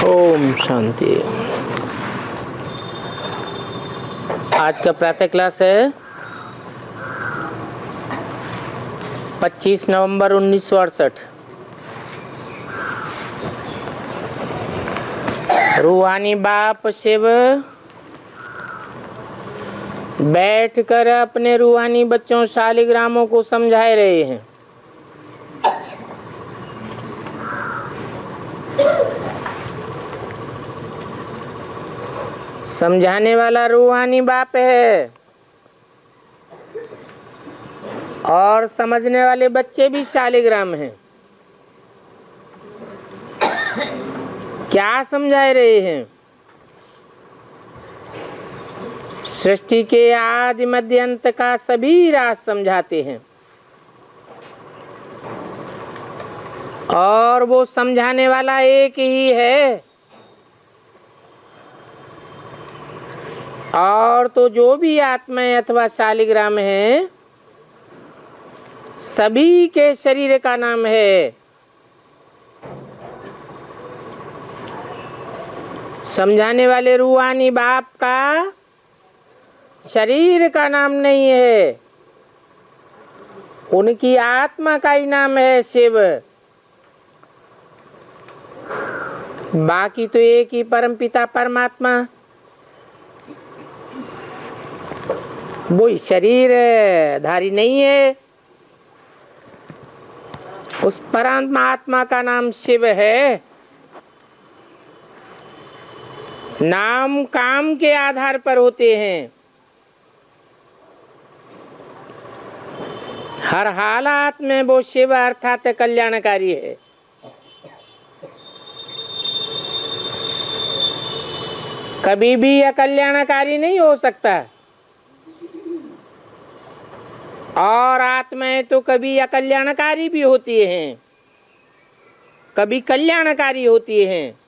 ओम शांति। आज का प्रातः क्लास है 25 नवंबर 1968। रूहानी बाप शिव बैठकर अपने रूहानी बच्चों शालिग्रामों को समझा रहे हैं। समझाने वाला रूहानी बाप है और समझने वाले बच्चे भी शालिग्राम हैं। क्या समझा रहे हैं? सृष्टि के आदि मध्य अंत का सभी राज समझाते हैं और वो समझाने वाला एक ही है। और तो जो भी आत्माएं अथवा शालिग्राम हैं सभी के शरीर का नाम है। समझाने वाले रूहानी बाप का शरीर का नाम नहीं है, उनकी आत्मा का ही नाम है शिव। बाकी तो एक ही परमपिता परमात्मा, वो शरीर धारी नहीं है। उस परमात्मा का नाम शिव है। नाम काम के आधार पर होते हैं। हर हालात में वो शिव अर्थात कल्याणकारी है। कभी भी अकल्याणकारी नहीं हो सकता। और आत्माएं तो कभी अकल्याणकारी भी होती हैं, कभी कल्याणकारी होती हैं।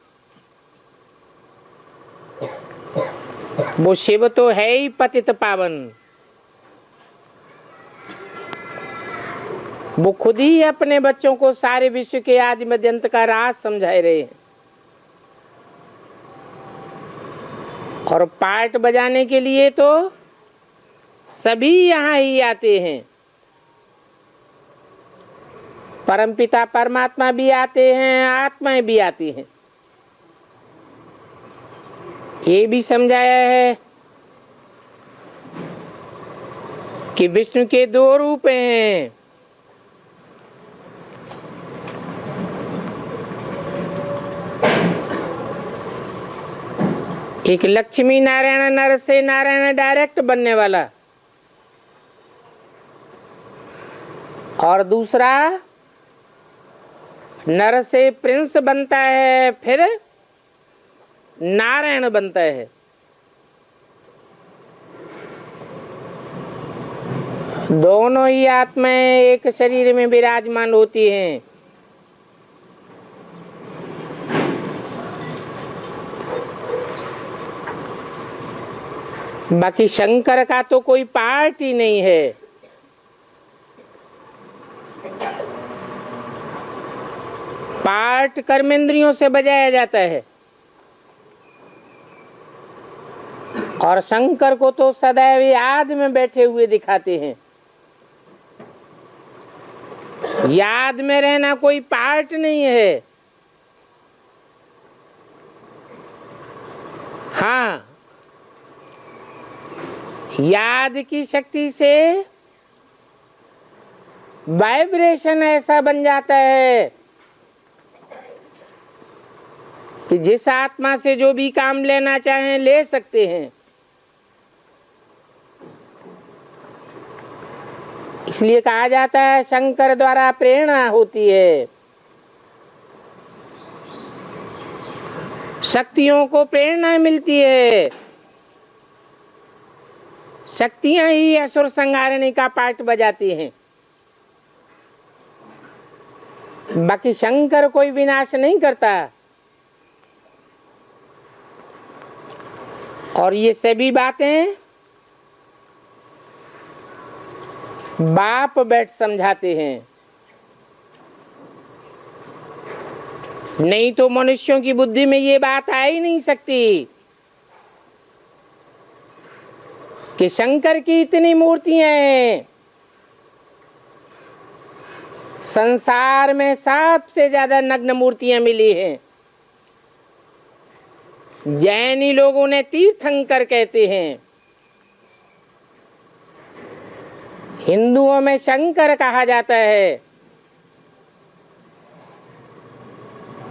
वो शिव तो है ही पतित पावन। वो खुद ही अपने बच्चों को सारे विश्व के आदि मध्य अंत का राज समझा रहे हैं। और पार्ट बजाने के लिए तो सभी यहाँ ही आते हैं। परमपिता परमात्मा भी आते हैं, आत्माएं भी आती हैं। ये भी समझाया है कि विष्णु के दो रूप हैं। एक लक्ष्मी नारायण, नर से नारायण डायरेक्ट बनने वाला, और दूसरा नर से प्रिंस बनता है, फिर नारायण बनता है। दोनों ही आत्माएं एक शरीर में विराजमान होती हैं। बाकी शंकर का तो कोई पार्ट ही नहीं है। पार्ट कर्मेंद्रियों से बजाया जाता है और शंकर को तो सदैव याद में बैठे हुए दिखाते हैं। याद में रहना कोई पार्ट नहीं है। हाँ, याद की शक्ति से वाइब्रेशन ऐसा बन जाता है कि जिस आत्मा से जो भी काम लेना चाहें ले सकते हैं। इसलिए कहा जाता है शंकर द्वारा प्रेरणा होती है। शक्तियों को प्रेरणा मिलती है। शक्तियां ही असुर संहारणी का पार्ट बजाती हैं। बाकी शंकर कोई विनाश नहीं करता। और ये सभी बातें बाप बैठ समझाते हैं। नहीं तो मनुष्यों की बुद्धि में ये बात आ ही नहीं सकती कि शंकर की इतनी मूर्तियां हैं। संसार में सबसे ज्यादा नग्न मूर्तियां मिली हैं। जैनी लोगों ने तीर्थंकर कहते हैं, हिंदुओं में शंकर कहा जाता है।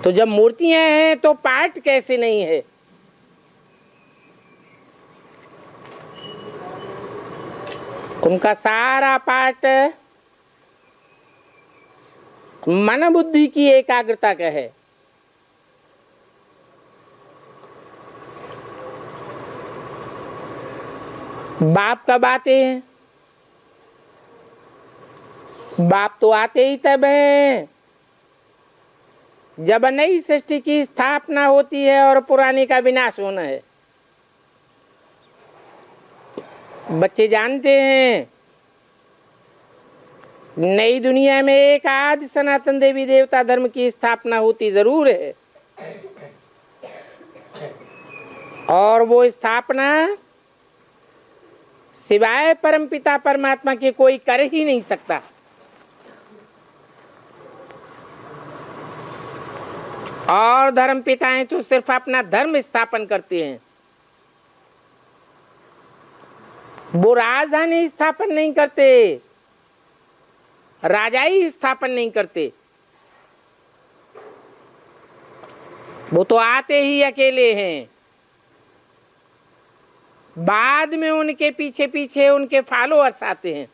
तो जब मूर्तियां हैं तो पाठ कैसे नहीं है? उनका सारा पाठ मन बुद्धि की एकाग्रता का है। बाप कब आते हैं? बाप तो आते ही तब हैं जब नई सृष्टि की स्थापना होती है और पुरानी का विनाश होना है। बच्चे जानते हैं नई दुनिया में एक आदि सनातन देवी देवता धर्म की स्थापना होती जरूर है, और वो स्थापना सिवाय परमपिता परमात्मा के कोई कर ही नहीं सकता। और धर्म पिताएं तो सिर्फ अपना धर्म स्थापन करते हैं, वो राजधानी स्थापन नहीं करते, राजाई स्थापन नहीं करते। वो तो आते ही अकेले हैं, बाद में उनके पीछे पीछे उनके फॉलोअर्स आते हैं।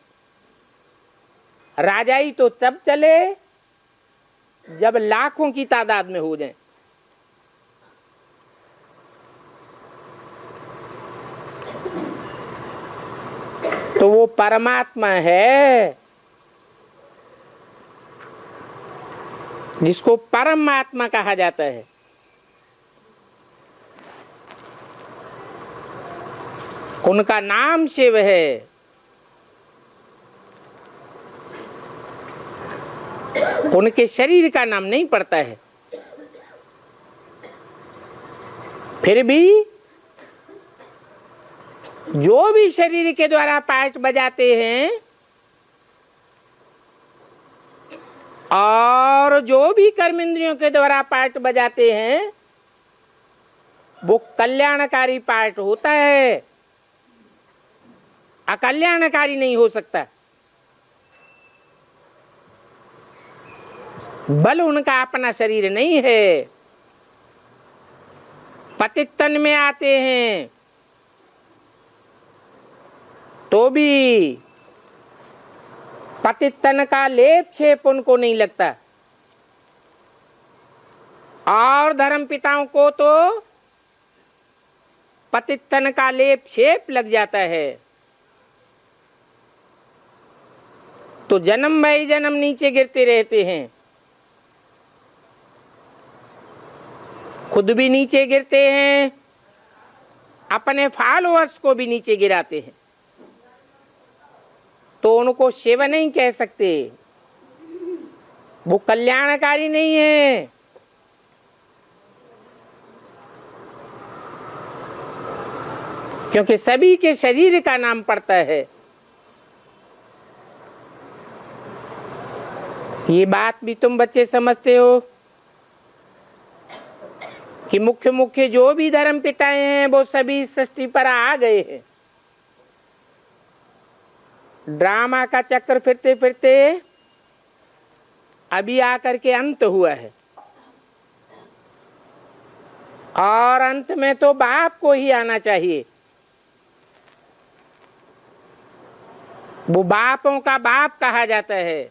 राजाई तो तब चले जब लाखों की तादाद में हो जाए। तो वो परमात्मा है जिसको परमात्मा कहा जाता है। उनका नाम शिव है। उनके शरीर का नाम नहीं पड़ता है। फिर भी जो भी शरीर के द्वारा पाठ बजाते हैं और जो भी कर्म इंद्रियों के द्वारा पाठ बजाते हैं वो कल्याणकारी पाठ होता है, अकल्याणकारी नहीं हो सकता। बल उनका अपना शरीर नहीं है। पतित तन में आते हैं तो भी पतित तन का लेप छेप उनको नहीं लगता, और धर्म पिताओं को तो पतित तन का लेप छेप लग जाता है। तो जन्म बाई जन्म नीचे गिरते रहते हैं, खुद भी नीचे गिरते हैं, अपने फॉलोअर्स को भी नीचे गिराते हैं। तो उनको शिव नहीं कह सकते, वो कल्याणकारी नहीं है। क्योंकि सभी के शरीर का नाम पड़ता है। ये बात भी तुम बच्चे समझते हो कि मुख्य मुख्य जो भी धर्म पिताएं हैं वो सभी सृष्टि पर आ गए हैं। ड्रामा का चक्कर फिरते फिरते अभी आकर के अंत हुआ है, और अंत में तो बाप को ही आना चाहिए। वो बापों का बाप कहा जाता है,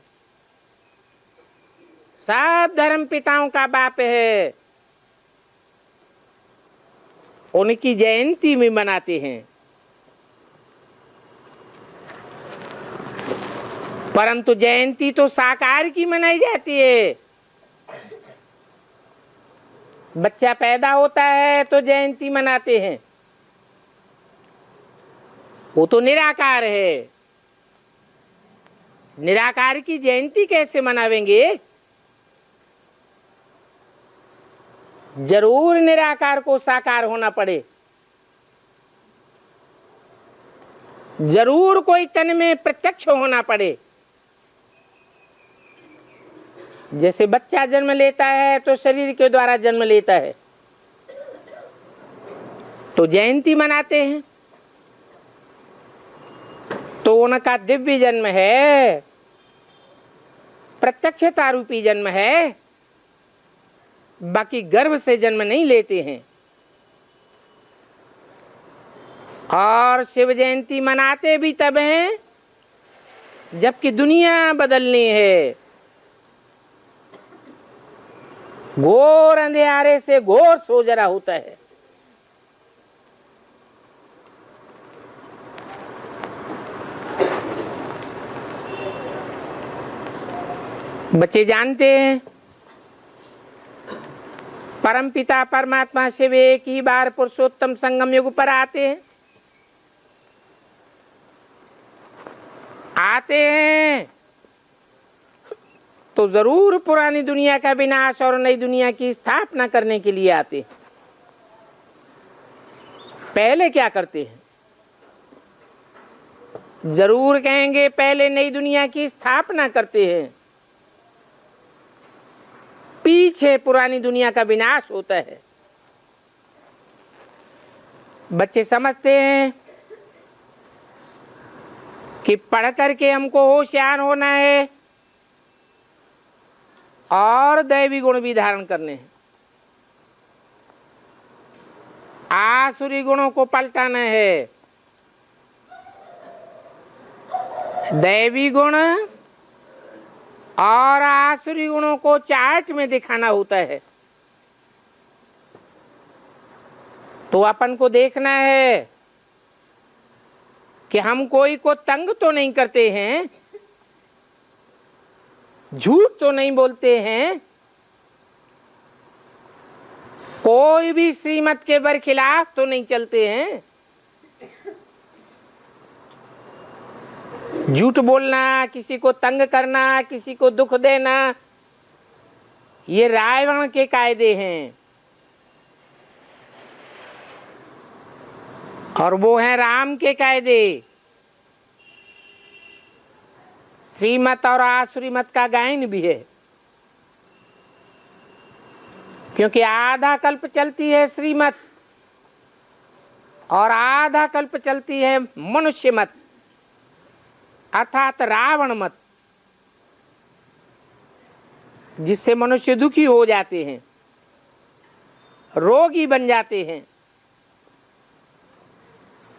सब धर्म पिताओं का बाप है। उनकी जयंती भी मनाते हैं, परंतु जयंती तो साकार की मनाई जाती है। बच्चा पैदा होता है तो जयंती मनाते हैं, वो तो निराकार है। निराकार की जयंती कैसे मनावेंगे? जरूर निराकार को साकार होना पड़े, जरूर कोई तन में प्रत्यक्ष होना पड़े। जैसे बच्चा जन्म लेता है तो शरीर के द्वारा जन्म लेता है, तो जयंती मनाते हैं, तो उनका दिव्य जन्म है, प्रत्यक्षता रूपी जन्म है, बाकी गर्भ से जन्म नहीं लेते हैं। और शिव जयंती मनाते भी तब हैं जबकि दुनिया बदलनी है, घोर अंधेरे से घोर सोजरा होता है। बच्चे जानते हैं परम पिता परमात्मा शिव एक ही बार पुरुषोत्तम संगम युग पर आते हैं, तो जरूर पुरानी दुनिया का विनाश और नई दुनिया की स्थापना करने के लिए आते हैं। पहले क्या करते हैं? जरूर कहेंगे पहले नई दुनिया की स्थापना करते हैं, पीछे पुरानी दुनिया का विनाश होता है। बच्चे समझते हैं कि पढ़ करके हमको होशियार होना है और दैवी गुण भी धारण करने हैं, आसुरी गुणों को पलटाना है। दैवी गुण और आसुरी गुणों को चार्ट में दिखाना होता है। तो अपन को देखना है कि हम कोई को तंग तो नहीं करते हैं, झूठ तो नहीं बोलते हैं, कोई भी श्रीमत के बरखिलाफ तो नहीं चलते हैं। झूठ बोलना, किसी को तंग करना, किसी को दुख देना, ये रावण के कायदे हैं और वो हैं राम के कायदे। श्रीमत और आसुरी मत का गायन भी है, क्योंकि आधा कल्प चलती है श्रीमत और आधा कल्प चलती है मनुष्य मत अर्थात रावण मत, जिससे मनुष्य दुखी हो जाते हैं, रोगी बन जाते हैं,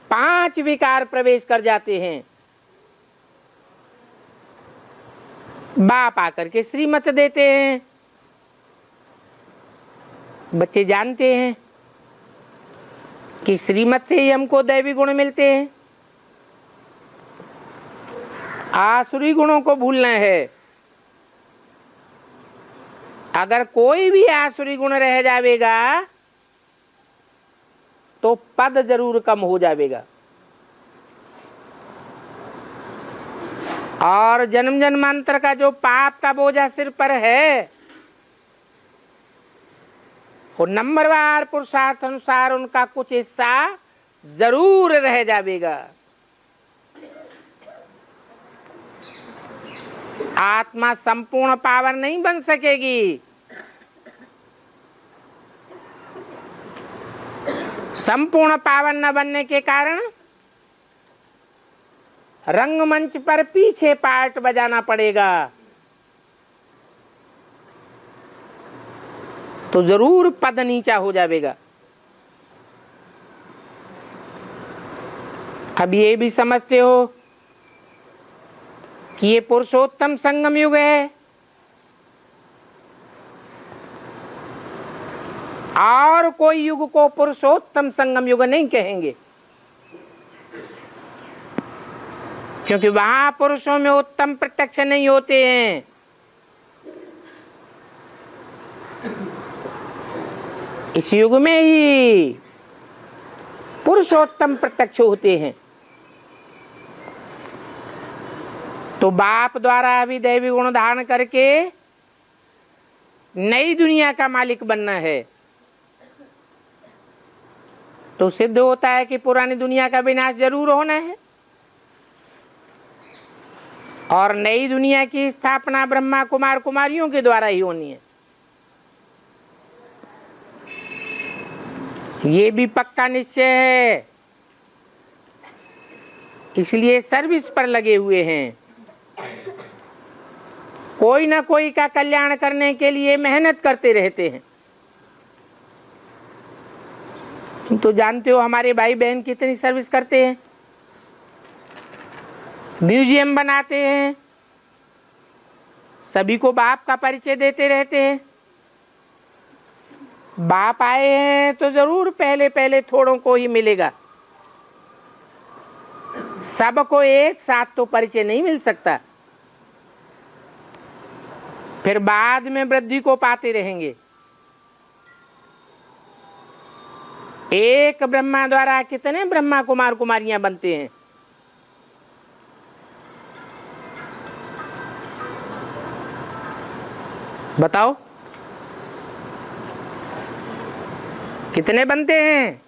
5 विकार प्रवेश कर जाते हैं। बाप आकर के श्रीमत देते हैं। बच्चे जानते हैं कि श्रीमत से ही हमको दैवी गुण मिलते हैं, आसुरी गुणों को भूलना है। अगर कोई भी आसुरी गुण रह जाएगा तो पद जरूर कम हो जाएगा और जन्म जन्मांतर का जो पाप का बोझा सिर पर है वो नंबरवार पुरुषार्थ अनुसार उनका कुछ हिस्सा जरूर रह जाएगा। आत्मा संपूर्ण पावन नहीं बन सकेगी। संपूर्ण पावन न बनने के कारण रंगमंच पर पीछे पार्ट बजाना पड़ेगा, तो जरूर पद नीचा हो जाएगा। अब ये भी समझते हो कि ये पुरुषोत्तम संगम युग है और कोई युग को पुरुषोत्तम संगम युग नहीं कहेंगे, क्योंकि वहां पुरुषों में उत्तम प्रत्यक्ष नहीं होते हैं। इस युग में ही पुरुषोत्तम प्रत्यक्ष होते हैं। तो बाप द्वारा भी दैवी गुण धारण करके नई दुनिया का मालिक बनना है। तो सिद्ध होता है कि पुरानी दुनिया का विनाश जरूर होना है और नई दुनिया की स्थापना ब्रह्मा कुमार कुमारियों के द्वारा ही होनी है। ये भी पक्का निश्चय है, इसलिए सर्विस पर लगे हुए हैं। कोई ना कोई का कल्याण करने के लिए मेहनत करते रहते हैं। तुम तो जानते हो हमारे भाई बहन कितनी सर्विस करते हैं, म्यूजियम बनाते हैं, सभी को बाप का परिचय देते रहते हैं। बाप आए हैं तो जरूर पहले पहले थोड़ों को ही मिलेगा, सबको एक साथ तो परिचय नहीं मिल सकता। फिर बाद में वृद्धि को पाते रहेंगे। एक ब्रह्मा द्वारा कितने ब्रह्मा कुमार कुमारियां बनते हैं। बताओ कितने बनते हैं?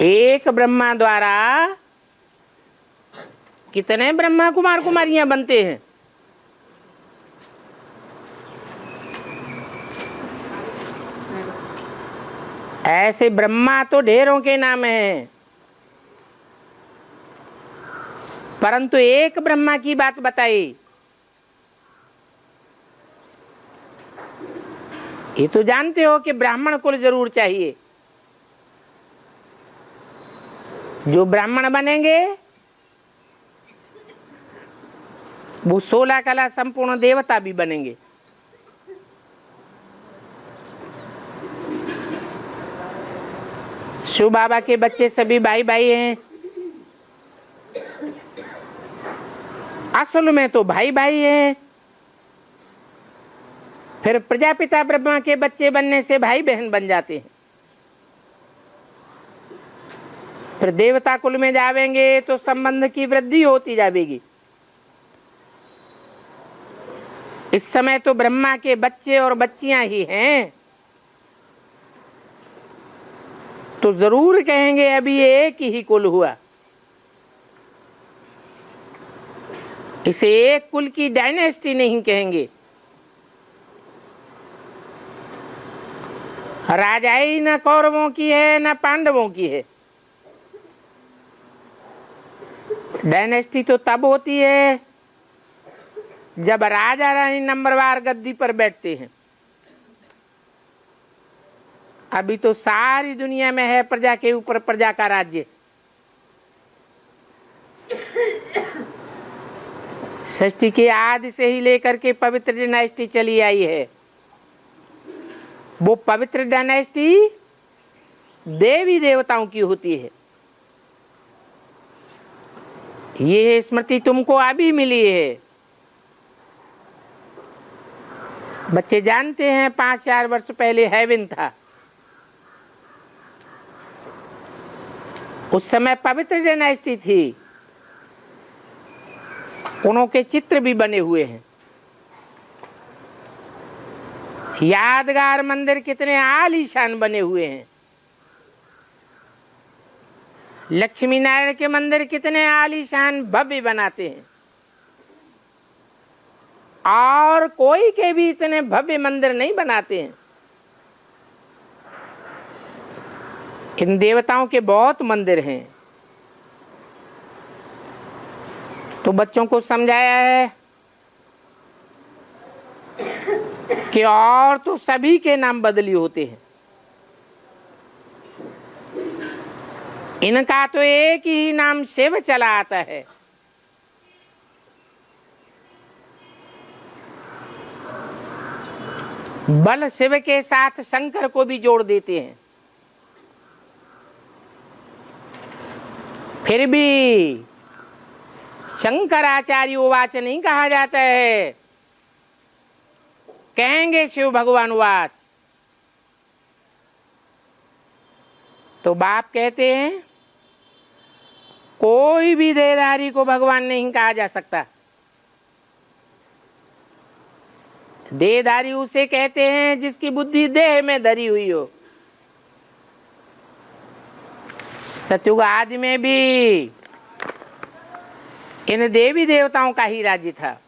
एक ब्रह्मा द्वारा कितने ब्रह्मा कुमार कुमारियां बनते हैं? ऐसे ब्रह्मा तो ढेरों के नाम हैं, परंतु एक ब्रह्मा की बात बताई। ये तो जानते हो कि ब्राह्मण कुल जरूर चाहिए। जो ब्राह्मण बनेंगे वो 16 कला संपूर्ण देवता भी बनेंगे। शिव बाबा के बच्चे सभी भाई भाई हैं, असल में तो भाई भाई हैं। फिर प्रजापिता ब्रह्मा के बच्चे बनने से भाई बहन बन जाते हैं। फिर देवता कुल में जावेंगे तो संबंध की वृद्धि होती जाएगी। इस समय तो ब्रह्मा के बच्चे और बच्चियां ही हैं, तो जरूर कहेंगे अभी एक ही कुल हुआ। इसे एक कुल की डायनेस्टी नहीं कहेंगे। राजाई न कौरवों की है न पांडवों की है। डायनेस्टी तो तब होती है जब राजा रानी नंबरवार गद्दी पर बैठते हैं। अभी तो सारी दुनिया में है प्रजा के ऊपर प्रजा का राज्य। सृष्टि के आदि से ही लेकर के पवित्र डायनेस्टी चली आई है। वो पवित्र डायनेस्टी देवी देवताओं की होती है। ये स्मृति तुमको अभी मिली है। बच्चे जानते हैं 5-4 वर्ष पहले हेवन था। उस समय पवित्र डायनेस्टी थी। उनके चित्र भी बने हुए हैं। यादगार मंदिर कितने आलीशान बने हुए हैं। लक्ष्मी नारायण के मंदिर कितने आलीशान भव्य बनाते हैं, और कोई के भी इतने भव्य मंदिर नहीं बनाते हैं। इन देवताओं के बहुत मंदिर हैं। तो बच्चों को समझाया है कि और तो सभी के नाम बदली होते हैं, इनका तो एक ही नाम शिव चला आता है। बल शिव के साथ शंकर को भी जोड़ देते हैं। फिर भी शंकराचार्य उवाच नहीं कहा जाता है, कहेंगे शिव भगवान उवाच। तो बाप कहते हैं कोई भी देहधारी को भगवान नहीं कहा जा सकता। देहधारी उसे कहते हैं जिसकी बुद्धि देह में धरी हुई हो। सतयुग आदि में भी इन देवी देवताओं का ही राज्य था।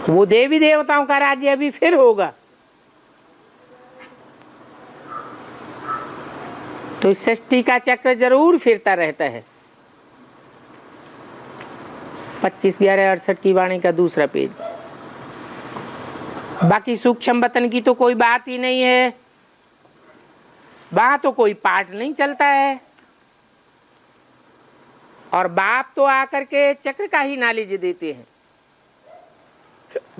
वो देवी देवताओं का राज्य अभी फिर होगा। तो इस सृष्टि का चक्र जरूर फिरता रहता है। 25/11/68 की वाणी का दूसरा पेज। बाकी सूक्ष्म वतन की तो कोई बात ही नहीं है, वहां तो कोई पाठ नहीं चलता है। और बाप तो आकर के चक्र का ही नॉलेज देते हैं,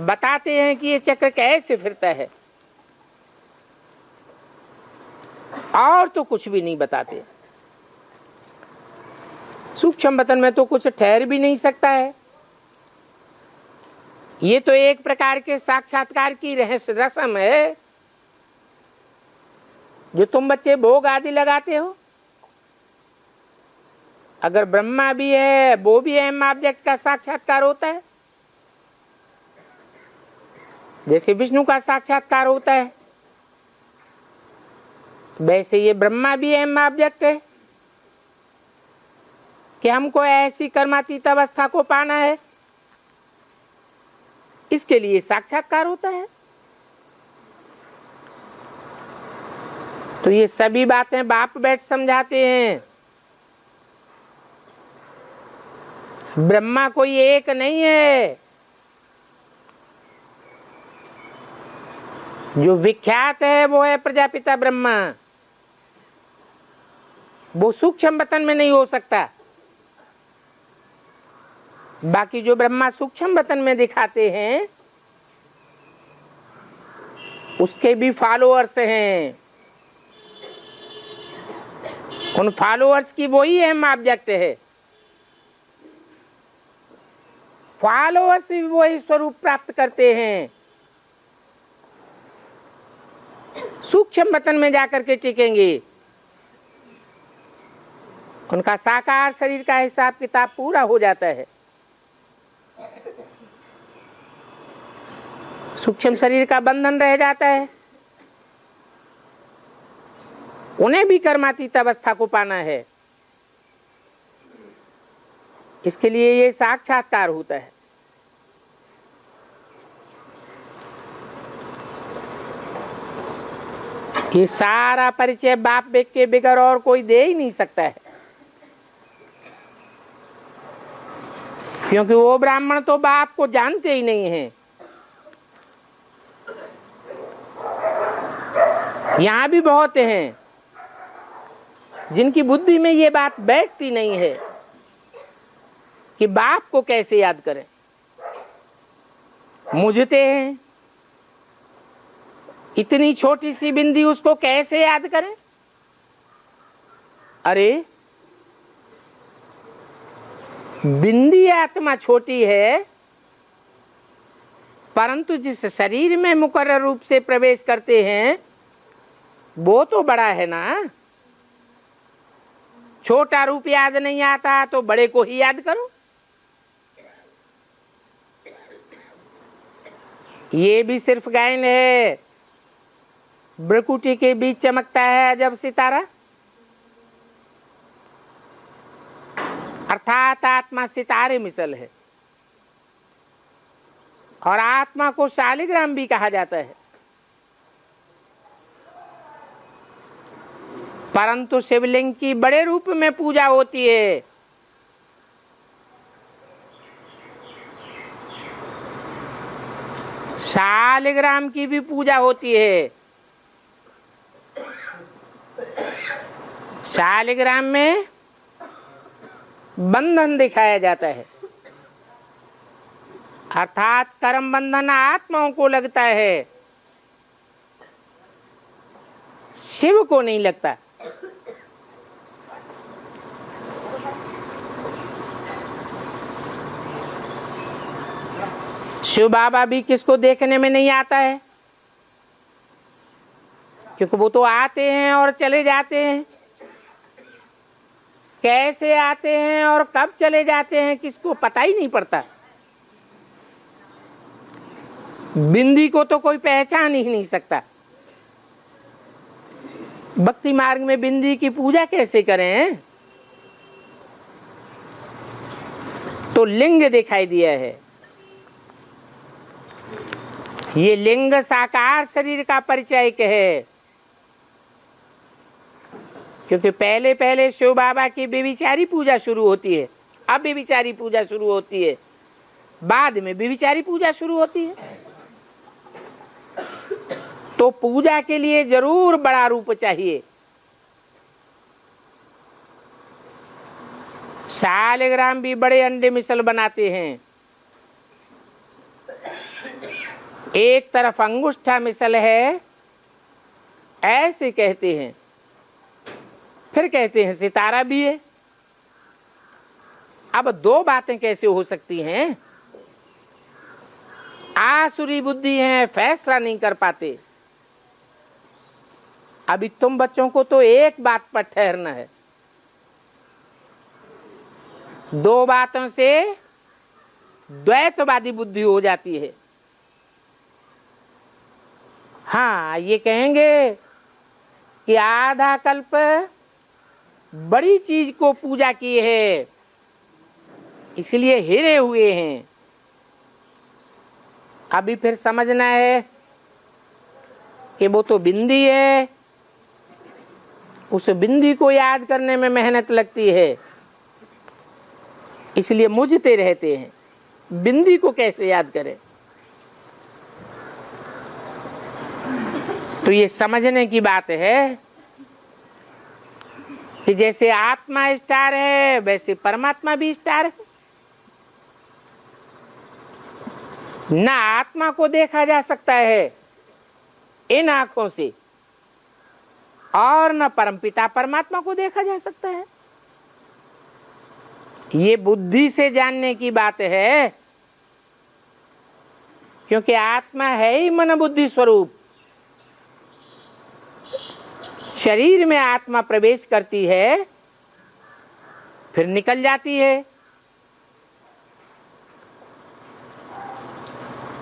बताते हैं कि ये चक्र कैसे फिरता है, और तो कुछ भी नहीं बताते। सूक्ष्म वतन में तो कुछ ठहर भी नहीं सकता है। ये तो एक प्रकार के साक्षात्कार की रहस्य रस्म है जो तुम बच्चे भोग आदि लगाते हो। अगर ब्रह्मा भी है, वो भी अहम ऑब्जेक्ट का साक्षात्कार होता है, जैसे विष्णु का साक्षात्कार होता है, वैसे ये ब्रह्मा भी अहम ऑब्जेक्ट है कि हमको ऐसी कर्मातीत अवस्था को पाना है, इसके लिए साक्षात्कार होता है। तो ये सभी बातें बाप बैठ समझाते हैं। ब्रह्मा कोई एक नहीं है। जो विख्यात है वो है प्रजापिता ब्रह्मा। वो सूक्ष्म वतन में नहीं हो सकता। बाकी जो ब्रह्मा सूक्ष्म वतन में दिखाते हैं उसके भी फॉलोअर्स हैं। उन फॉलोअर्स की वही अहम ऑब्जेक्ट है। फॉलोअर्स भी वही स्वरूप प्राप्त करते हैं। सूक्ष्म वतन में जाकर के टिकेंगे। उनका साकार शरीर का हिसाब किताब पूरा हो जाता है। सूक्ष्म शरीर का बंधन रह जाता है। उन्हें भी कर्मातीत अवस्था को पाना है। इसके लिए ये साक्षात्कार होता है। ये सारा परिचय बाप बेग के बगैर और कोई दे ही नहीं सकता है, क्योंकि वो ब्राह्मण तो बाप को जानते ही नहीं हैं। यहाँ भी बहुत हैं जिनकी बुद्धि में ये बात बैठती नहीं है कि बाप को कैसे याद करें। मुझते हैं, इतनी छोटी सी बिंदी, उसको कैसे याद करें। अरे बिंदी आत्मा छोटी है, परंतु जिस शरीर में मुकर्रर रूप से प्रवेश करते हैं वो तो बड़ा है ना। छोटा रूप याद नहीं आता तो बड़े को ही याद करो। ये भी सिर्फ गायन है। ब्रकुटी के बीच चमकता है जब सितारा, अर्थात आत्मा सितारे मिसल है। और आत्मा को शालिग्राम भी कहा जाता है। परंतु शिवलिंग की बड़े रूप में पूजा होती है। शालिग्राम की भी पूजा होती है। शालिग्राम में बंधन दिखाया जाता है, अर्थात कर्म बंधन आत्माओं को लगता है, शिव को नहीं लगता। शिव बाबा भी किसको देखने में नहीं आता है, क्योंकि वो तो आते हैं और चले जाते हैं। कैसे आते हैं और कब चले जाते हैं किसको पता ही नहीं पड़ता। बिंदी को तो कोई पहचान ही नहीं सकता। भक्ति मार्ग में बिंदी की पूजा कैसे करें? तो लिंग दिखाई दिया है। ये लिंग साकार शरीर का परिचायक है, क्योंकि पहले पहले शिव बाबा की बेविचारी पूजा शुरू होती है, अब बेविचारी पूजा शुरू होती है, बाद में बेविचारी पूजा शुरू होती है। तो पूजा के लिए जरूर बड़ा रूप चाहिए। शालिग्राम भी बड़े अंडे मिसल बनाते हैं। एक तरफ अंगुष्ठा मिसल है ऐसे कहते हैं, फिर कहते हैं सितारा भी है। अब दो बातें कैसे हो सकती हैं? आसुरी बुद्धि है, फैसला नहीं कर पाते। अभी तुम बच्चों को तो एक बात पर ठहरना है, दो बातों से द्वैतवादी बुद्धि हो जाती है। हाँ, ये कहेंगे कि आधा कल्प बड़ी चीज को पूजा की है, इसलिए हिरे हुए हैं। अभी फिर समझना है कि वो तो बिंदी है, उस बिंदी को याद करने में मेहनत लगती है, इसलिए मुझते रहते हैं। बिंदी को कैसे याद करें? तो ये समझने की बात है कि जैसे आत्मा स्टार है वैसे परमात्मा भी स्टार है। ना आत्मा को देखा जा सकता है इन आंखों से, और न परमपिता परमात्मा को देखा जा सकता है। ये बुद्धि से जानने की बात है, क्योंकि आत्मा है ही मन बुद्धि स्वरूप। शरीर में आत्मा प्रवेश करती है, फिर निकल जाती है।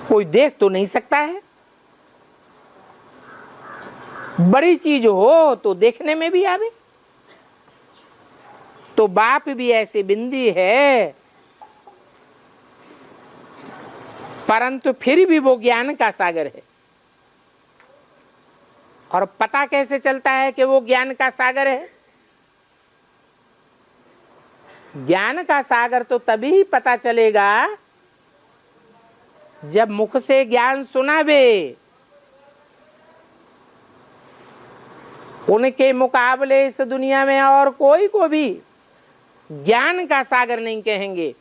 कोई देख तो नहीं सकता है। बड़ी चीज हो तो देखने में भी आवे। तो बाप भी ऐसे बिंदी है, परंतु फिर भी वो ज्ञान का सागर है। और पता कैसे चलता है कि वो ज्ञान का सागर है? ज्ञान का सागर तो तभी पता चलेगा जब मुख से ज्ञान सुनावे। उनके मुकाबले इस दुनिया में और कोई को भी ज्ञान का सागर नहीं कहेंगे,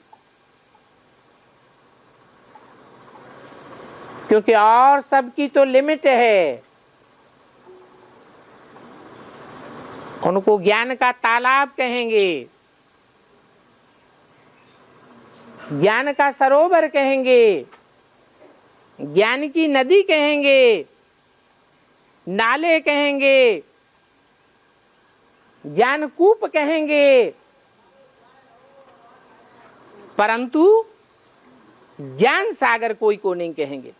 क्योंकि और सबकी तो लिमिट है। उनको ज्ञान का तालाब कहेंगे, ज्ञान का सरोवर कहेंगे, ज्ञान की नदी कहेंगे, नाले कहेंगे, ज्ञान कूप कहेंगे, परंतु ज्ञान सागर कोई को नहीं कहेंगे,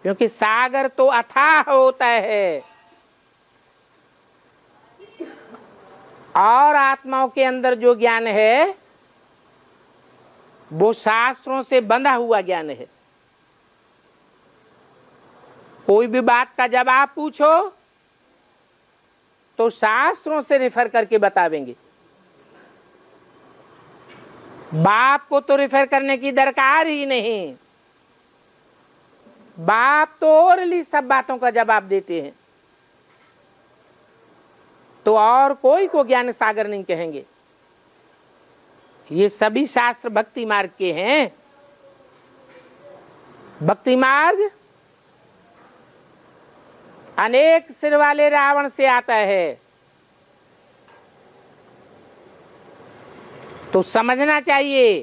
क्योंकि सागर तो अथाह होता है। और आत्माओं के अंदर जो ज्ञान है वो शास्त्रों से बंधा हुआ ज्ञान है। कोई भी बात का जवाब पूछो तो शास्त्रों से रेफर करके बतावेंगे। बाप को तो रेफर करने की दरकार ही नहीं। बाप तो ओरली सब बातों का जवाब देते हैं, तो और कोई को ज्ञान सागर नहीं कहेंगे। ये सभी शास्त्र भक्ति मार्ग के हैं। भक्ति मार्ग अनेक सिर वाले रावण से आता है, तो समझना चाहिए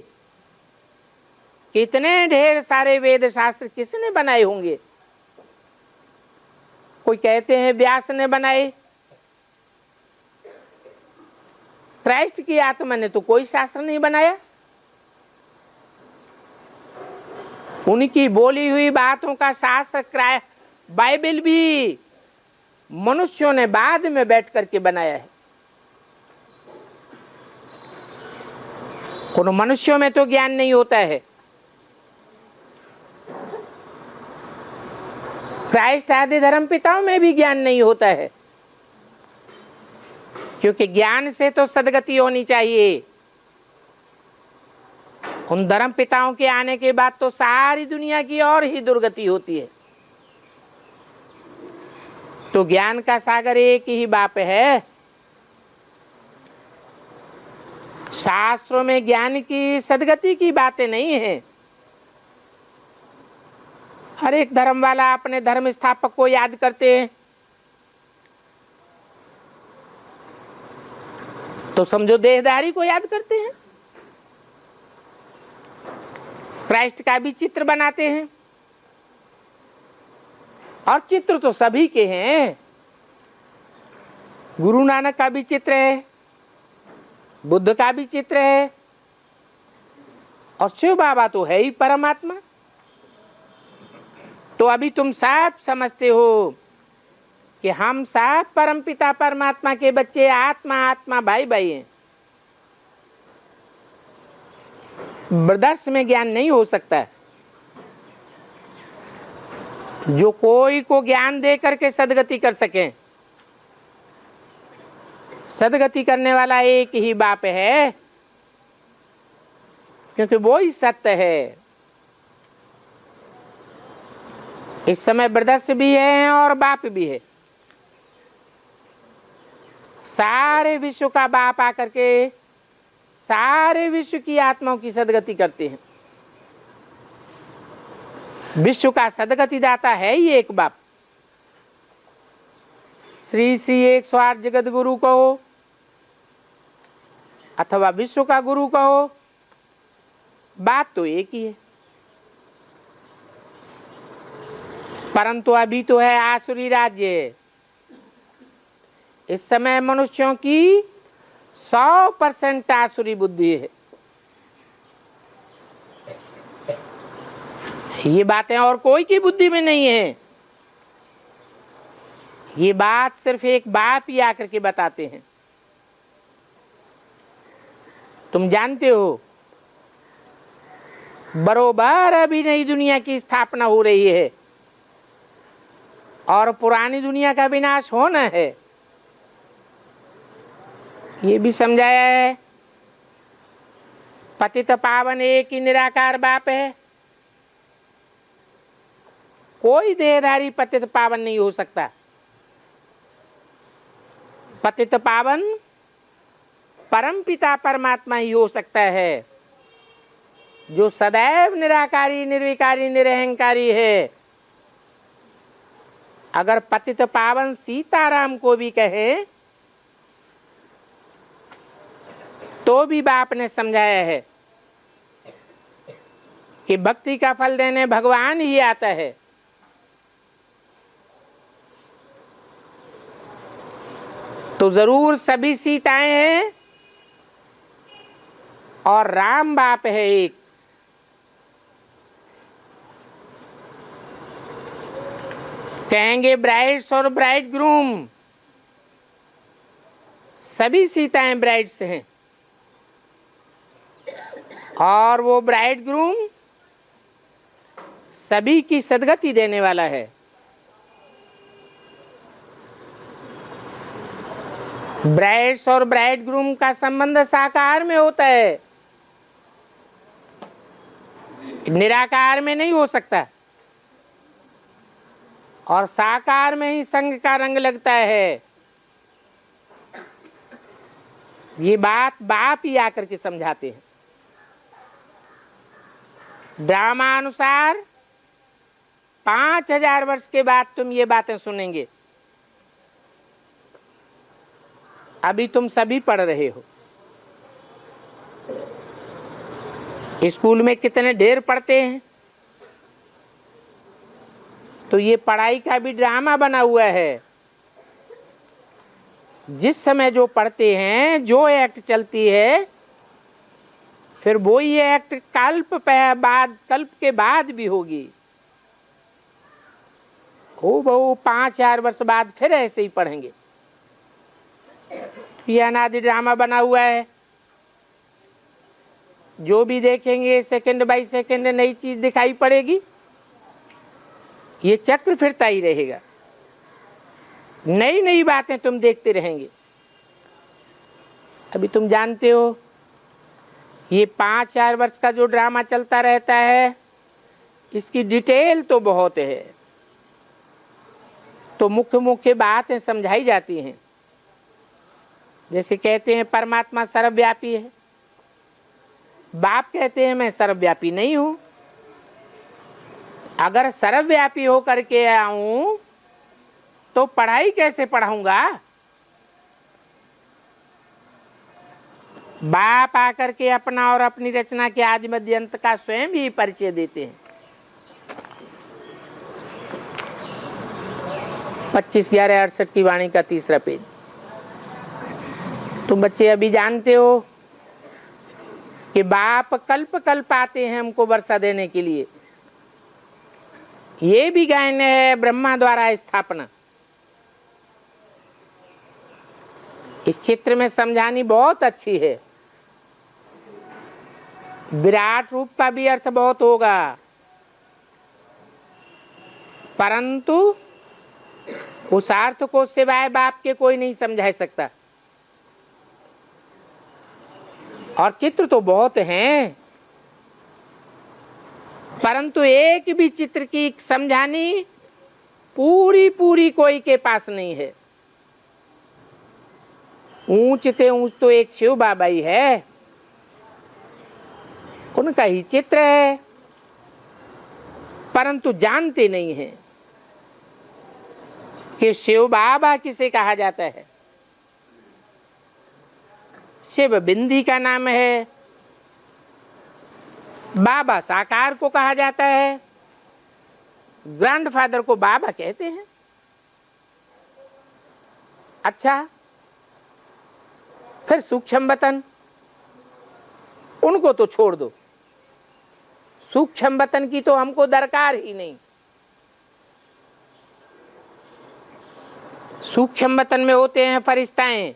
कितने ढेर सारे वेद शास्त्र किसने बनाए होंगे। कोई कहते हैं व्यास ने बनाए, क्राइस्ट की आत्मा ने तो कोई शास्त्र नहीं बनाया, उनकी बोली हुई बातों का शास्त्र बाइबल भी मनुष्यों ने बाद में बैठ करके बनाया है। उन मनुष्यों में तो ज्ञान नहीं होता है। क्राइस्ट आदि धर्म पिताओं में भी ज्ञान नहीं होता है, क्योंकि ज्ञान से तो सदगति होनी चाहिए। उन धर्म पिताओं के आने के बाद तो सारी दुनिया की और ही दुर्गति होती है। तो ज्ञान का सागर एक ही बाप है। शास्त्रों में ज्ञान की सदगति की बातें नहीं है। हर एक धर्म वाला अपने धर्म स्थापक को याद करते हैं, तो समझो देहधारी को याद करते हैं। क्राइस्ट का भी चित्र बनाते हैं, और चित्र तो सभी के हैं। गुरु नानक का भी चित्र है, बुद्ध का भी चित्र है, और शिव बाबा तो है ही परमात्मा। तो अभी तुम सब समझते हो कि हम सब परमपिता परमात्मा के बच्चे, आत्मा आत्मा भाई भाई हैं। ब्रदर्स में ज्ञान नहीं हो सकता। जो कोई को ज्ञान दे करके सदगति कर सके, सदगति करने वाला एक ही बाप है, क्योंकि वो ही सत्य है। इस समय ब्रदर्स भी है और बाप भी है। सारे विश्व का बाप आकर के सारे विश्व की आत्माओं की सदगति करते हैं। विश्व का सदगति दाता है ही एक बाप। श्री श्री 108 जगत गुरु कहो अथवा विश्व का गुरु कहो, बात तो एक ही है। परंतु अभी तो है आसुरी राज्य। इस समय मनुष्यों की 100% आसुरी बुद्धि है। ये बातें और कोई की बुद्धि में नहीं है। ये बात सिर्फ एक बाप ही आकर के बताते हैं। तुम जानते हो, बरोबर अभी नई दुनिया की स्थापना हो रही है और पुरानी दुनिया का विनाश होना है। ये भी समझाया है। पतित पावन एक ही निराकार बाप है। कोई देहधारी पतित पावन नहीं हो सकता। पतित पावन परम पिता परमात्मा ही हो सकता है, जो सदैव निराकारी निर्विकारी निरहंकारी है। अगर पतित पावन सीताराम को भी कहे तो भी बाप ने समझाया है कि भक्ति का फल देने भगवान ही आता है। तो जरूर सभी सीताएं हैं और राम बाप है एक। कहेंगे ब्राइड्स और ब्राइड ग्रूम, सभी सीताएं ब्राइड्स हैं और वो ब्राइड ग्रूम सभी की सदगति देने वाला है। ब्राइड्स और ब्राइड ग्रूम का संबंध साकार में होता है, निराकार में नहीं हो सकता। और साकार में ही संग का रंग लगता है। ये बात बाप ही आकर के समझाते हैं। ड्रामा अनुसार 5000 वर्ष के बाद तुम ये बातें सुनेंगे। अभी तुम सभी पढ़ रहे हो। स्कूल में कितने ढेर पढ़ते हैं, तो ये पढ़ाई का भी ड्रामा बना हुआ है। जिस समय जो पढ़ते हैं, जो एक्ट चलती है, फिर वो ही एक्ट कल्प के बाद भी होगी। हो बहु 5000 वर्ष बाद फिर ऐसे ही पढ़ेंगे। ये अनादि ड्रामा बना हुआ है, जो भी देखेंगे सेकंड बाय सेकंड नई चीज दिखाई पड़ेगी। ये चक्र फिरता ही रहेगा, नई नई बातें तुम देखते रहेंगे। अभी तुम जानते हो ये 5000 वर्ष का जो ड्रामा चलता रहता है, इसकी डिटेल तो बहुत है, तो मुख्य मुख्य बातें समझाई जाती हैं। जैसे कहते हैं परमात्मा सर्वव्यापी है, बाप कहते हैं मैं सर्वव्यापी नहीं हूं। अगर सर्वव्यापी हो करके आऊं तो पढ़ाई कैसे पढ़ाऊंगा? बाप आकर के अपना और अपनी रचना के आदि मध्य अंत का स्वयं भी परिचय देते हैं। 25/11/68 की वाणी का 3रा पेज। तुम बच्चे अभी जानते हो कि बाप कल्प कल्प आते हैं हमको वर्षा देने के लिए। ये भी गायन है ब्रह्मा द्वारा स्थापना। इस चित्र में समझानी बहुत अच्छी है। विराट रूप का भी अर्थ बहुत होगा, परंतु उस अर्थ को सिवाय बाप के कोई नहीं समझा सकता। और चित्र तो बहुत हैं, परंतु एक भी चित्र की समझानी पूरी पूरी कोई के पास नहीं है। ऊंच से ऊंच तो एक शिव बाबा ही है, उनका ही चित्र है, परंतु जानते नहीं हैं कि शिव बाबा किसे कहा जाता है। शिव बिंदी का नाम है, बाबा साकार को कहा जाता है, ग्रैंडफादर को बाबा कहते हैं। अच्छा, फिर सूक्ष्म वतन, उनको तो छोड़ दो, सूक्ष्म वतन की तो हमको दरकार ही नहीं। सूक्ष्म वतन में होते हैं फरिश्ताएं।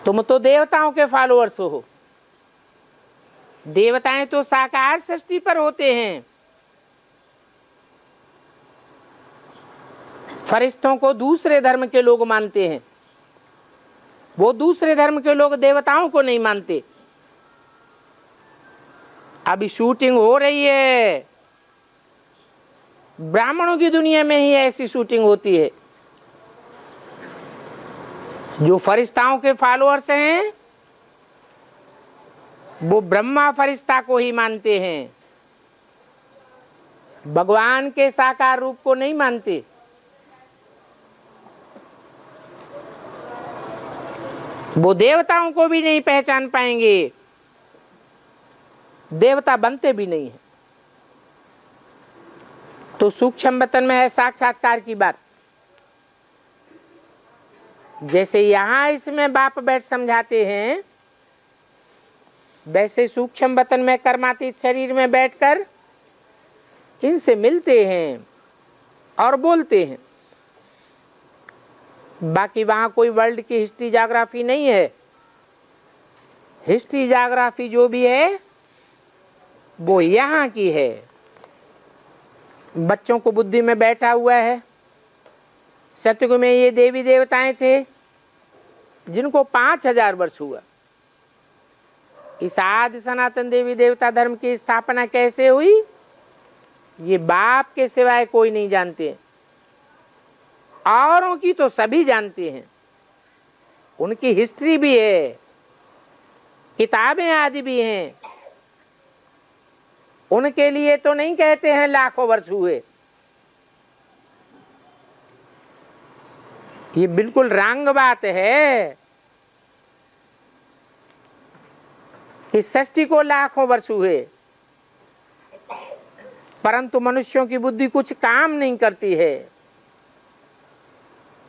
तुम तो देवताओं के फॉलोअर्स हो। देवताएं तो साकार सृष्टि पर होते हैं, फरिश्तों को दूसरे धर्म के लोग मानते हैं। वो दूसरे धर्म के लोग देवताओं को नहीं मानते। अभी शूटिंग हो रही है, ब्राह्मणों की दुनिया में ही ऐसी शूटिंग होती है। जो फरिश्ताओं के फॉलोअर्स हैं वो ब्रह्मा फरिश्ता को ही मानते हैं, भगवान के साकार रूप को नहीं मानते। वो देवताओं को भी नहीं पहचान पाएंगे, देवता बनते भी नहीं है। तो सूक्ष्म वतन में है साक्षात्कार की बात। जैसे यहां इसमें बाप बैठ समझाते हैं, वैसे सूक्ष्म वतन में कर्मातीत शरीर में बैठकर इनसे मिलते हैं और बोलते हैं। बाकी वहां कोई वर्ल्ड की हिस्ट्री ज्योग्राफी नहीं है। हिस्ट्री ज्योग्राफी जो भी है वो यहाँ की है। बच्चों को बुद्धि में बैठा हुआ है। सतयुग में ये देवी देवताएं थे जिनको 5000 वर्ष हुआ। इस आदि सनातन देवी देवता धर्म की स्थापना कैसे हुई, ये बाप के सिवाय कोई नहीं जानते। औरों की तो सभी जानते हैं, उनकी हिस्ट्री भी है, किताबें आदि भी हैं। उनके लिए तो नहीं कहते हैं लाखों वर्ष हुए। ये बिल्कुल रंग बात है कि सृष्टि को लाखों वर्ष हुए, परंतु मनुष्यों की बुद्धि कुछ काम नहीं करती है।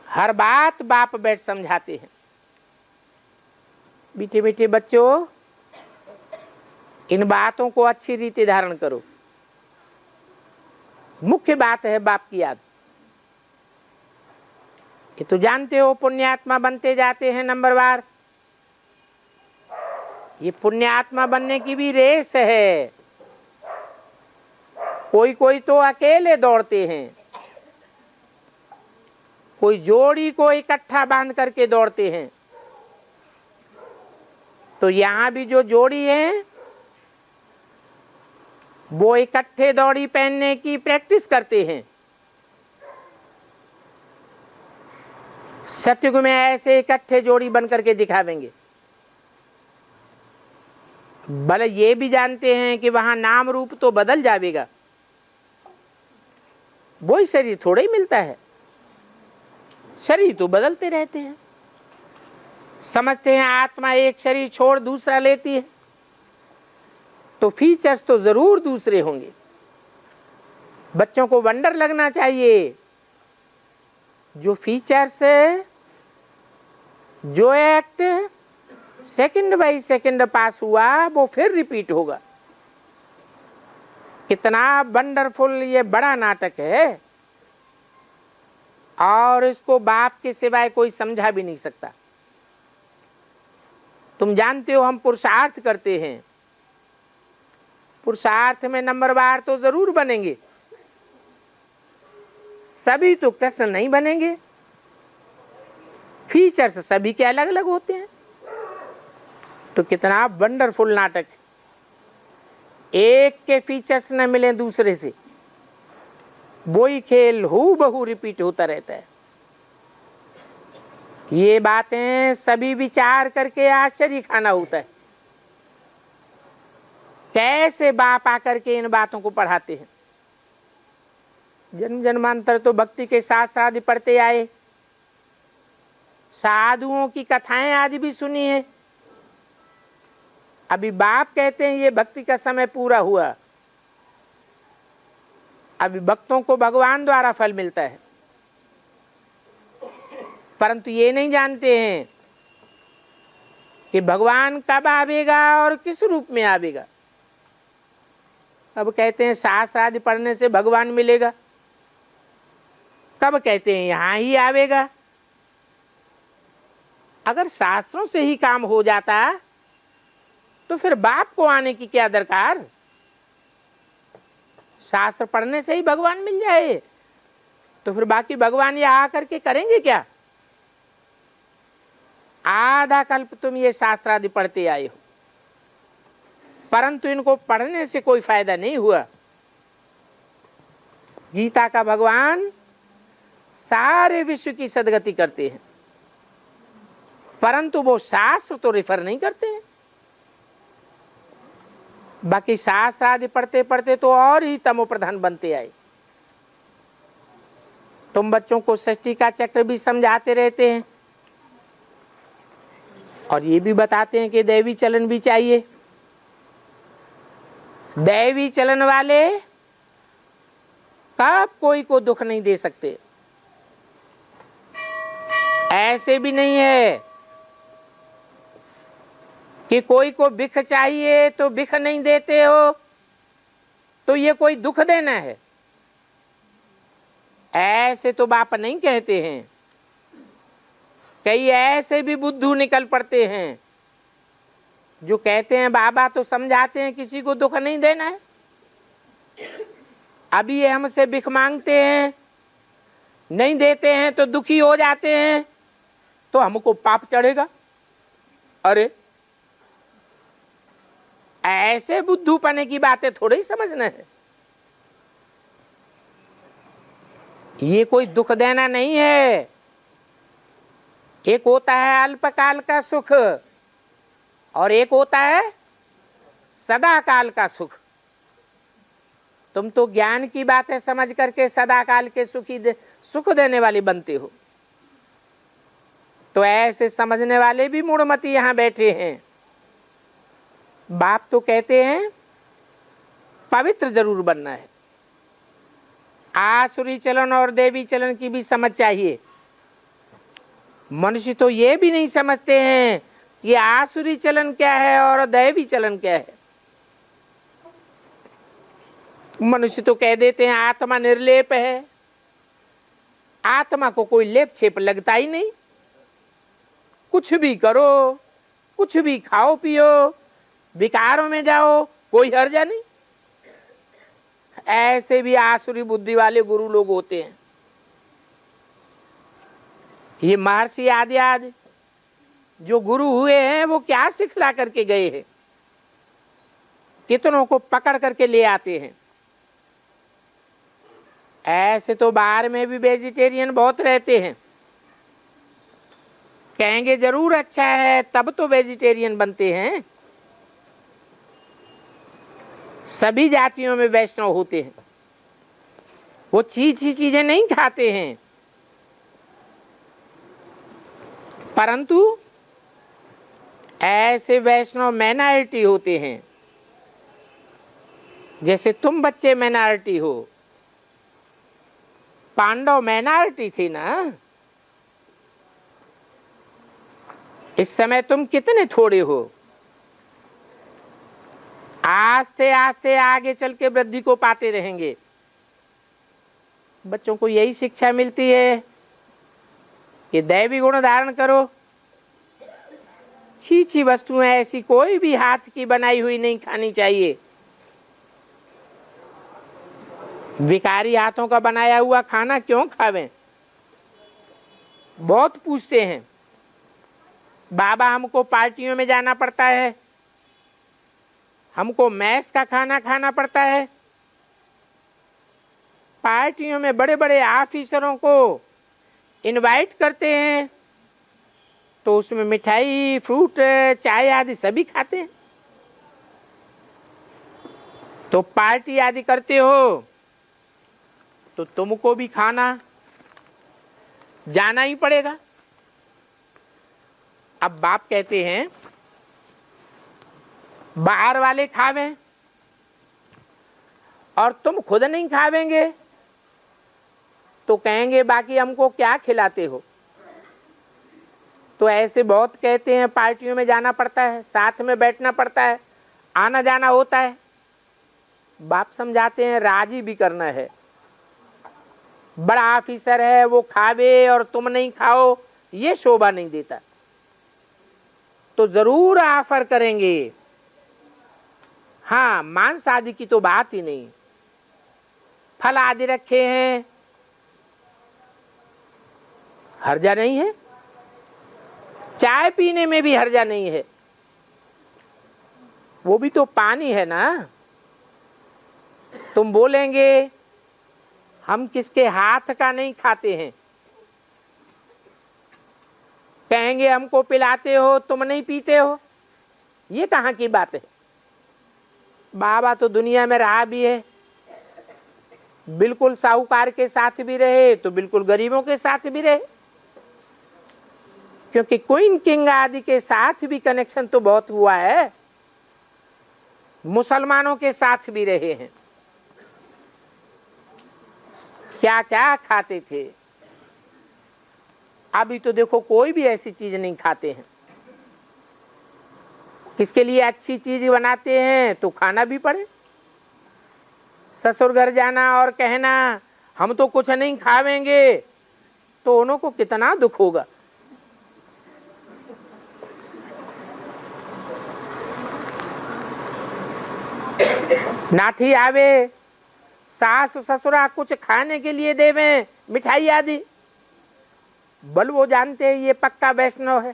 हर बात बाप बैठ समझाते हैं। मीठे मीठे बच्चों, इन बातों को अच्छी रीति धारण करो। मुख्य बात है बाप की याद। ये तो जानते हो पुण्यात्मा बनते जाते हैं नंबरवार। ये पुण्यात्मा बनने की भी रेस है। कोई कोई तो अकेले दौड़ते हैं, कोई जोड़ी को इकट्ठा बांध करके दौड़ते हैं। तो यहां भी जो जोड़ी है वो इकट्ठे दौड़ी पहनने की प्रैक्टिस करते हैं। सत्युग में ऐसे इकट्ठे जोड़ी बन करके दिखावेंगे। भले ये भी जानते हैं कि वहां नाम रूप तो बदल जाएगा, वही शरीर थोड़ा ही मिलता है, शरीर तो बदलते रहते हैं। समझते हैं आत्मा एक शरीर छोड़ दूसरा लेती है, तो फीचर्स तो जरूर दूसरे होंगे। बच्चों को वंडर लगना चाहिए। जो फीचर्स जो एक्ट सेकंड बाई सेकंड पास हुआ वो फिर रिपीट होगा। कितना वंडरफुल ये बड़ा नाटक है, और इसको बाप के सिवाय कोई समझा भी नहीं सकता। तुम जानते हो हम पुरुषार्थ करते हैं, पुरुषार्थ में नंबरवार तो जरूर बनेंगे, सभी तो कृष्ण नहीं बनेंगे। फीचर्स सभी के अलग अलग होते हैं। तो कितना वंडरफुल नाटक है। एक के फीचर्स न मिले दूसरे से, वही खेल हूबहू रिपीट होता रहता है। ये बातें सभी विचार करके आश्चर्य खाना होता है। कैसे बाप आकर के इन बातों को पढ़ाते हैं। जन्म जन्मांतर तो भक्ति के शास्त्र आदि पढ़ते आए, साधुओं की कथाएं आदि भी सुनी है। अभी बाप कहते हैं ये भक्ति का समय पूरा हुआ, अभी भक्तों को भगवान द्वारा फल मिलता है, परंतु ये नहीं जानते हैं कि भगवान कब आवेगा और किस रूप में आवेगा। अब कहते हैं शास्त्र आदि पढ़ने से भगवान मिलेगा, कब कहते हैं यहां ही आवेगा। अगर शास्त्रों से ही काम हो जाता तो फिर बाप को आने की क्या दरकार। शास्त्र पढ़ने से ही भगवान मिल जाए तो फिर बाकी भगवान यहाँ आकर के करेंगे क्या। आधा कल्प तुम ये शास्त्र आदि पढ़ते आए हो, परंतु इनको पढ़ने से कोई फायदा नहीं हुआ। गीता का भगवान सारे विश्व की सदगति करते हैं, परंतु वो शास्त्र तो रेफर नहीं करते हैं। बाकी शास्त्र आदि पढ़ते पढ़ते तो और ही तमो प्रधान बनते आए। तुम बच्चों को सृष्टि का चक्र भी समझाते रहते हैं और ये भी बताते हैं कि दैवी चलन भी चाहिए। दैवी चलन वाले कब कोई को दुख नहीं दे सकते। ऐसे भी नहीं है कि कोई को भिख चाहिए तो भिख नहीं देते हो तो ये कोई दुख देना है, ऐसे तो बाप नहीं कहते हैं। कई ऐसे भी बुद्धू निकल पड़ते हैं जो कहते हैं बाबा तो समझाते हैं किसी को दुख नहीं देना है, अभी ये हमसे भिख मांगते हैं, नहीं देते हैं तो दुखी हो जाते हैं तो हमको पाप चढ़ेगा। अरे ऐसे बुद्धूपने की बातें थोड़ी ही समझना है। ये कोई दुख देना नहीं है। एक होता है अल्पकाल का सुख और एक होता है सदा काल का सुख। तुम तो ज्ञान की बातें समझ करके सदा काल के सुख देने वाले बनते हो। तो ऐसे समझने वाले भी मूढ़मती यहां बैठे हैं। बाप तो कहते हैं पवित्र जरूर बनना है। आसुरी चलन और देवी चलन की भी समझ चाहिए। मनुष्य तो ये भी नहीं समझते हैं कि आसुरी चलन क्या है और दैवी चलन क्या है। मनुष्य तो कह देते हैं आत्मा निर्लेप है, आत्मा को कोई लेप छेप लगता ही नहीं, कुछ भी करो, कुछ भी खाओ पियो, विकारों में जाओ, कोई हर्जा नहीं। ऐसे भी आसुरी बुद्धि वाले गुरु लोग होते हैं। ये महर्षि आदि जो गुरु हुए हैं वो क्या सिखला करके गए हैं, कितनों को पकड़ करके ले आते हैं। ऐसे तो बाहर में भी वेजिटेरियन बहुत रहते हैं, कहेंगे जरूर अच्छा है तब तो वेजिटेरियन बनते हैं। सभी जातियों में वैष्णव होते हैं, वो चीज चीजें नहीं खाते हैं, परंतु ऐसे वैष्णव माइनॉरिटी होते हैं। जैसे तुम बच्चे माइनॉरिटी हो, पांडव माइनॉरिटी थी ना, इस समय तुम कितने थोड़े हो। आस्ते आस्ते आगे चल के वृद्धि को पाते रहेंगे। बच्चों को यही शिक्षा मिलती है कि दैवी गुण धारण करो। छी वस्तुएं ऐसी कोई भी हाथ की बनाई हुई नहीं खानी चाहिए। विकारी हाथों का बनाया हुआ खाना क्यों खावें? बहुत पूछते हैं, बाबा हमको पार्टियों में जाना पड़ता है, हमको मैस का खाना खाना पड़ता है। पार्टियों में बड़े बड़े ऑफिसरों को इनवाइट करते हैं तो उसमें मिठाई, फ्रूट, चाय आदि सभी खाते हैं। तो पार्टी आदि करते हो तो तुमको भी खाना जाना ही पड़ेगा। अब बाप कहते हैं बाहर वाले खावें और तुम खुद नहीं खावेंगे तो कहेंगे बाकी हमको क्या खिलाते हो। तो ऐसे बहुत कहते हैं, पार्टियों में जाना पड़ता है, साथ में बैठना पड़ता है, आना जाना होता है। बाप समझाते हैं राजी भी करना है। बड़ा ऑफिसर है वो खावे और तुम नहीं खाओ, ये शोभा नहीं देता। तो जरूर ऑफर करेंगे। हाँ, मांस आदि की तो बात ही नहीं, फल आदि रखे हैं, हर्जा नहीं है। चाय पीने में भी हर्जा नहीं है, वो भी तो पानी है ना। तुम बोलेंगे हम किसके हाथ का नहीं खाते हैं, कहेंगे हमको पिलाते हो तुम नहीं पीते हो, ये कहाँ की बात है। बाबा तो दुनिया में रहा भी है, बिल्कुल साहूकार के साथ भी रहे तो बिल्कुल गरीबों के साथ भी रहे, क्योंकि क्वीन किंग आदि के साथ भी कनेक्शन तो बहुत हुआ है, मुसलमानों के साथ भी रहे हैं। क्या क्या खाते थे। अभी तो देखो कोई भी ऐसी चीज नहीं खाते हैं। किसके लिए अच्छी चीज बनाते हैं तो खाना भी पड़े। ससुर घर जाना और कहना हम तो कुछ नहीं खावेंगे तो उन्हों को कितना दुख होगा। नाठी आवे, सास ससुरा कुछ खाने के लिए देवें, मिठाई आदि, बल वो जानते हैं ये पक्का वैष्णव है,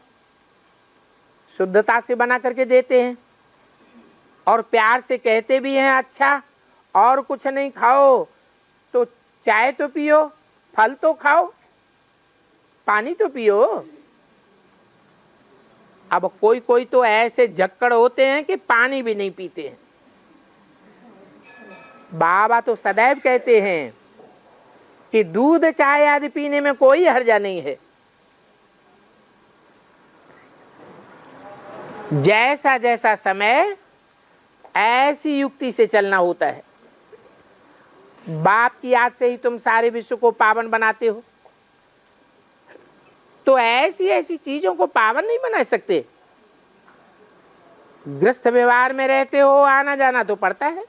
शुद्धता से बना करके देते हैं और प्यार से कहते भी हैं अच्छा और कुछ नहीं खाओ तो चाय तो पियो, फल तो खाओ, पानी तो पियो। अब कोई कोई तो ऐसे झक्कड़ होते हैं कि पानी भी नहीं पीते हैं। बाबा तो सदैव कहते हैं कि दूध चाय आदि पीने में कोई हर्जा नहीं है। जैसा जैसा समय ऐसी युक्ति से चलना होता है। बाप की याद से ही तुम सारे विश्व को पावन बनाते हो। तो ऐसी ऐसी चीजों को पावन नहीं बना सकते। गृहस्थ व्यवहार में रहते हो, आना जाना तो पड़ता है,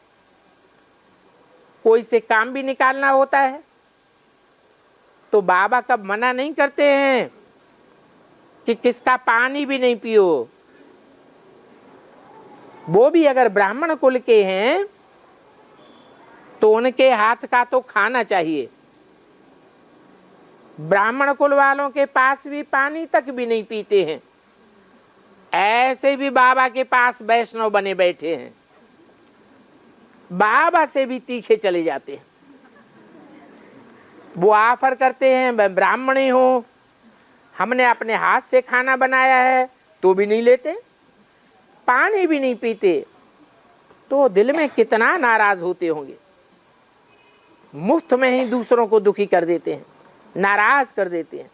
कोई से काम भी निकालना होता है, तो बाबा कब मना नहीं करते हैं कि किसका पानी भी नहीं पियो। वो भी अगर ब्राह्मण कुल के हैं तो उनके हाथ का तो खाना चाहिए। ब्राह्मण कुल वालों के पास भी पानी तक भी नहीं पीते हैं, ऐसे भी बाबा के पास वैष्णव बने बैठे हैं, बाबा से भी तीखे चले जाते हैं। वो ऑफर करते हैं, मैं ब्राह्मण ही हूं, हमने अपने हाथ से खाना बनाया है, तो भी नहीं लेते, पानी भी नहीं पीते। तो दिल में कितना नाराज होते होंगे। मुफ्त में ही दूसरों को दुखी कर देते हैं, नाराज कर देते हैं।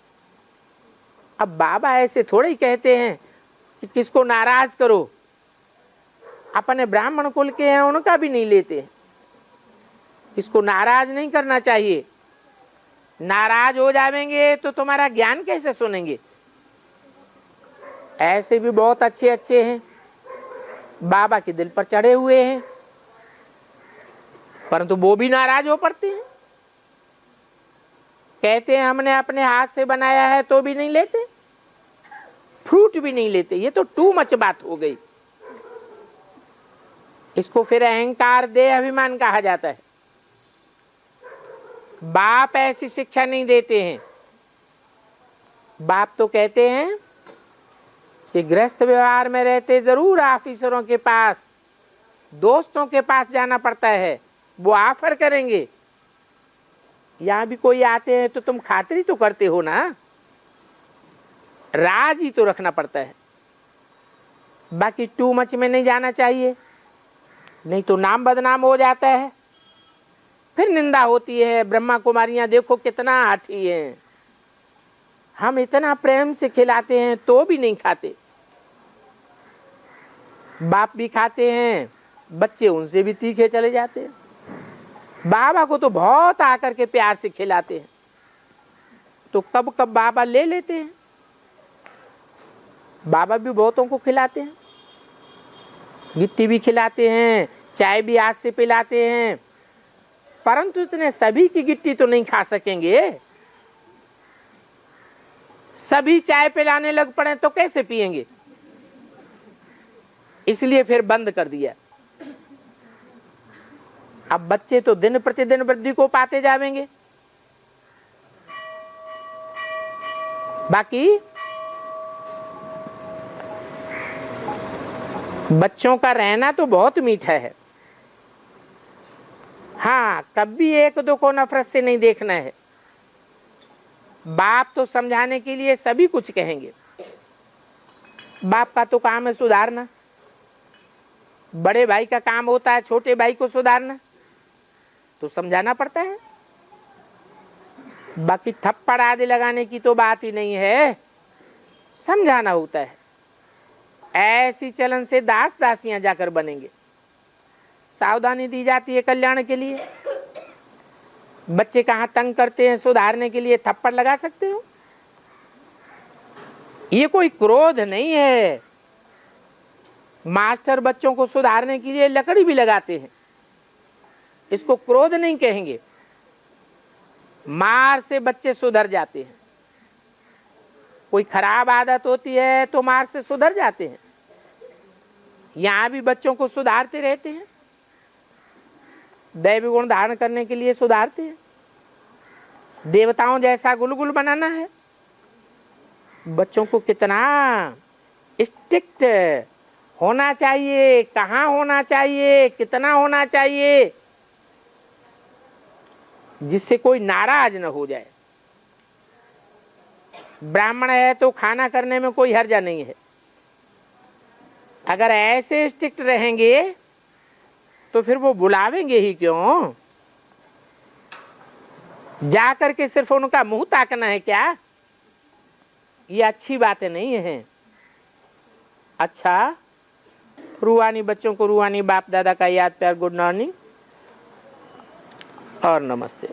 अब बाबा ऐसे थोड़े ही कहते हैं कि किसको नाराज करो, अपने ब्राह्मण कुल के हैं उनका भी नहीं लेते। इसको नाराज नहीं करना चाहिए, नाराज हो जाएंगे तो तुम्हारा ज्ञान कैसे सुनेंगे। ऐसे भी बहुत अच्छे अच्छे हैं, बाबा के दिल पर चढ़े हुए हैं, परंतु वो भी नाराज हो पड़ते हैं, कहते हैं हमने अपने हाथ से बनाया है, तो भी नहीं लेते, फ्रूट भी नहीं लेते। ये तो टू मच बात हो गई। इसको फिर अहंकार, देह अभिमान कहा जाता है। बाप ऐसी शिक्षा नहीं देते हैं। बाप तो कहते हैं कि गृहस्थ व्यवहार में रहते जरूर ऑफिसरों के पास, दोस्तों के पास जाना पड़ता है, वो ऑफर करेंगे। यहां भी कोई आते हैं तो तुम खातिरी तो करते हो ना, राज ही तो रखना पड़ता है। बाकी टू मच में नहीं जाना चाहिए, नहीं तो नाम बदनाम हो जाता है, फिर निंदा होती है। ब्रह्मा कुमारियां देखो कितना आठी हैं, हम इतना प्रेम से खिलाते हैं तो भी नहीं खाते। बाप भी खाते हैं, बच्चे उनसे भी तीखे चले जाते हैं। बाबा को तो बहुत आकर के प्यार से खिलाते हैं, तो कब कब बाबा ले लेते हैं। बाबा भी बहुतों को खिलाते हैं, गिट्टी भी खिलाते हैं, चाय भी आज से पिलाते हैं, परंतु इतने सभी की गिट्टी तो नहीं खा सकेंगे। सभी चाय पिलाने लग पड़े तो कैसे पिएंगे, इसलिए फिर बंद कर दिया। अब बच्चे तो दिन प्रतिदिन वृद्धि को पाते जाएंगे। बाकी बच्चों का रहना तो बहुत मीठा है। हाँ, कभी एक दो को नफरत से नहीं देखना है। बाप तो समझाने के लिए सभी कुछ कहेंगे। बाप का तो काम है सुधारना, बड़े भाई का काम होता है छोटे भाई को सुधारना, तो समझाना पड़ता है। बाकी थप्पड़ आदि लगाने की तो बात ही नहीं है, समझाना होता है। ऐसी चलन से दास दासियां जाकर बनेंगे। सावधानी दी जाती है कल्याण के लिए। बच्चे कहाँ तंग करते हैं, सुधारने के लिए थप्पड़ लगा सकते हो। ये कोई क्रोध नहीं है। मास्टर बच्चों को सुधारने के लिए लकड़ी भी लगाते हैं, इसको क्रोध नहीं कहेंगे। मार से बच्चे सुधर जाते हैं। कोई खराब आदत होती है तो मार से सुधर जाते हैं। यहां भी बच्चों को सुधारते रहते हैं, दैवी गुण धारण करने के लिए सुधारते हैं। देवताओं जैसा गुलगुल बनाना है। बच्चों को कितना स्ट्रिक्ट होना चाहिए, कहाँ होना चाहिए, कितना होना चाहिए, जिससे कोई नाराज न हो जाए। ब्राह्मण है तो खाना करने में कोई हर्जा नहीं है। अगर ऐसे स्ट्रिक्ट रहेंगे तो फिर वो बुलावेंगे ही क्यों। जाकर के सिर्फ उनका मुंह ताकना है क्या, ये अच्छी बातें नहीं है। अच्छा, रूहानी बच्चों को रूहानी बाप दादा का याद प्यार, गुड मॉर्निंग और नमस्ते।